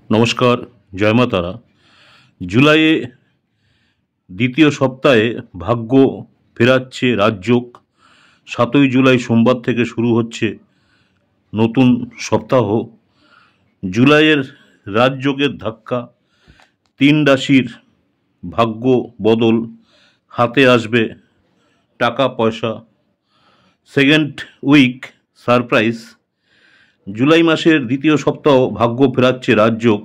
নমস্কার, জয় মা তারা। জুলাইয়ে দ্বিতীয় সপ্তাহে ভাগ্য ফেরাচ্ছে রাজযোগ। 7ই জুলাই সোমবার থেকে শুরু হচ্ছে নতুন সপ্তাহ। জুলাইয়ের রাজযোগের ধাক্কা, 3 রাশির ভাগ্য বদল, হাতে আসবে টাকা পয়সা। Second week surprise. জুলাই মাসের দ্বিতীয় সপ্তাহ ভাগ্য ফেরাচ্ছে রাজযোগ।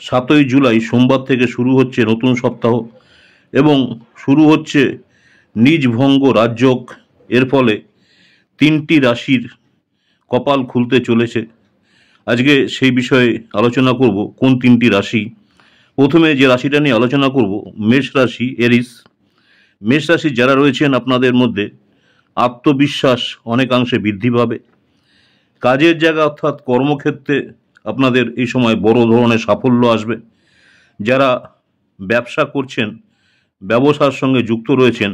7ই জুলাই সোমবার থেকে শুরু হচ্ছে নতুন সপ্তাহ এবং শুরু হচ্ছে নিজভঙ্গ রাজযোগ। এর ফলে 3টি রাশির কপাল খুলতে চলেছে। আজকে সেই বিষয়ে আলোচনা করব। কোন 3টি রাশি? প্রথমে যে রাশিটা নিয়ে আলোচনা করব, মেষ রাশি, এরিস। মেষ রাশি যারা রয়েছেন আপনাদের মধ্যে আত্মবিশ্বাস অনেকাংশে বৃদ্ধি পাবে। কাজের জায়গা অর্থাৎ কর্মক্ষেত্রে আপনাদের এই সময় বড় ধরনের সাফল্য আসবে। যারা ব্যবসা করছেন, ব্যবসার সঙ্গে যুক্ত রয়েছেন,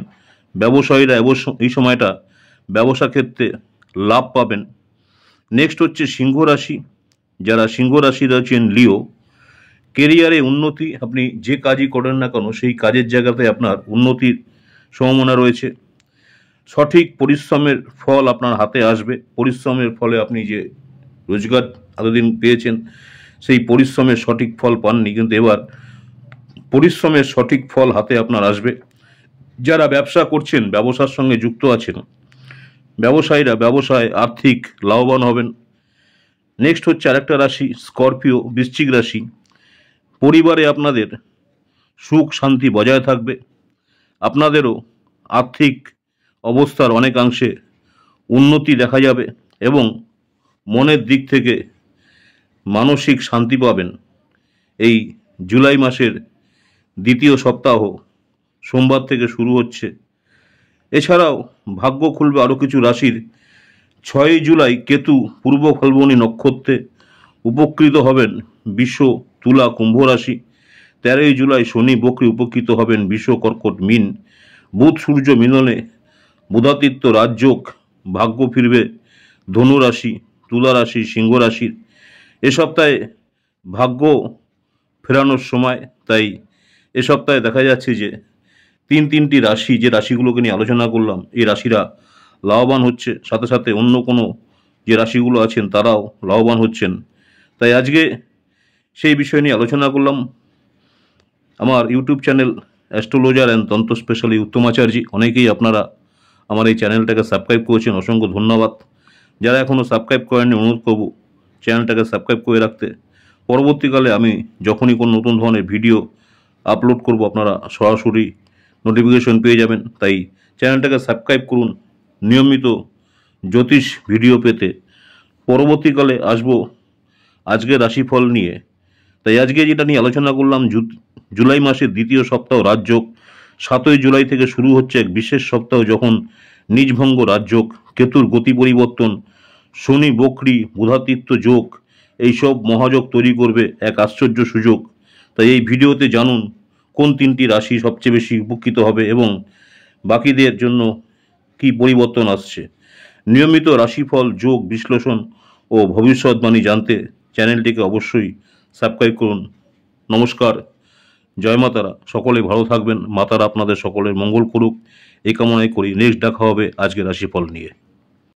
ব্যবসায়ীরা এই সময়টা ব্যবসা ক্ষেত্রে লাভ পাবেন। নেক্সট হচ্ছে সিংহ রাশি। যারা সিংহ রাশি রয়েছেন, লিও। কেরিয়ারে উন্নতি, আপনি যে কাজই করেন না কেন সেই কাজের জায়গাতে আপনার উন্নতির সম্ভাবনা রয়েছে। সঠিক পরিশ্রমের ফল আপনার হাতে আসবে। পরিশ্রমের ফলে আপনি যে রোজগার এতদিন পেয়েছেন সেই পরিশ্রমের সঠিক ফল পাননি, কিন্তু এবার পরিশ্রমের সঠিক ফল হাতে আপনার আসবে। যারা ব্যবসা করছেন, ব্যবসার সঙ্গে যুক্ত আছেন, ব্যবসায়ীরা ব্যবসায় আর্থিক লাভবান হবেন। নেক্সট হচ্ছে আরেকটা রাশি, স্করপিও, বৃশ্চিক রাশি। পরিবারে আপনাদের সুখ শান্তি বজায় থাকবে। আপনাদেরও আর্থিক অবস্থার অনেকাংশে উন্নতি দেখা যাবে এবং মনের দিক থেকে মানসিক শান্তি পাবেন। এই জুলাই মাসের দ্বিতীয় সপ্তাহ সোমবার থেকে শুরু হচ্ছে। এছাড়াও ভাগ্য খুলবে আরও কিছু রাশির। 6ই জুলাই কেতু পূর্ব ফাল্গুনী নক্ষত্রে উপকৃত হবেন বৃষ, তুলা, কুম্ভ রাশি। 13ই জুলাই শনি বক্রী উপকৃত হবেন বৃষ, কর্কট, মীন। বুধ সূর্য মিলনে বুধাদিত্য রাজযোগ, ভাগ্য ফিরবে ধনু রাশি, তুলা রাশি, সিংহ রাশির। এ সপ্তাহে ভাগ্য ফেরানোর সময়। তাই এ সপ্তাহে দেখা যাচ্ছে যে তিনটি রাশি, যে রাশিগুলোকে নিয়ে আলোচনা করলাম, এই রাশিরা লাভবান হচ্ছে। সাথে সাথে অন্য কোনো যে রাশিগুলো আছেন তারাও লাভবান হচ্ছেন। তাই আজকে সেই বিষয় নিয়ে আলোচনা করলাম। আমার ইউটিউব চ্যানেল অ্যাস্ট্রোলজার অ্যান্ড তন্ত্র স্পেশালি উত্তম আচার্য, অনেকেই আপনারা আমার এই চ্যানেলটাকে সাবস্ক্রাইব করেছেন, অসংখ্য ধন্যবাদ। যারা এখনও সাবস্ক্রাইব করেননি, অনুরোধ করব চ্যানেলটাকে সাবস্ক্রাইব করে রাখতে। পরবর্তীকালে আমি যখনই কোনো নতুন ধরনের ভিডিও আপলোড করব আপনারা সরাসরি নোটিফিকেশন পেয়ে যাবেন। তাই চ্যানেলটাকে সাবস্ক্রাইব করুন নিয়মিত জ্যোতিষ ভিডিও পেতে। পরবর্তীকালে আসব আজকের রাশিফল নিয়ে। তাই আজকে যেটা নিয়ে আলোচনা করলাম, জুলাই মাসের দ্বিতীয় সপ্তাহ রাজযোগ। 7ই জুলাই থেকে শুরু হচ্ছে এক বিশেষ সপ্তাহ, যখন নিজভঙ্গ রাজযোগ, কেতুর গতি পরিবর্তন, শনি বক্রী বুধাদিত্য যোগ, এইসব মহাযোগ তৈরি করবে এক আশ্চর্য সুযোগ। তাই এই ভিডিওতে জানুন কোন 3টি রাশি সবচেয়ে বেশি উপকৃত হবে এবং বাকিদের জন্য কি পরিবর্তন আসছে। নিয়মিত রাশিফল, যোগ বিশ্লেষণ ও ভবিষ্যৎবাণী জানতে চ্যানেলটিকে অবশ্যই সাবস্ক্রাইব করুন। নমস্কার, জয় মা তারা। সকলে ভালো থাকবেন। মা তারা আপনাদের সকলের মঙ্গল করুক এই কামনাই করি। নেক্সট দেখা হবে আজকে রাশিফল নিয়ে।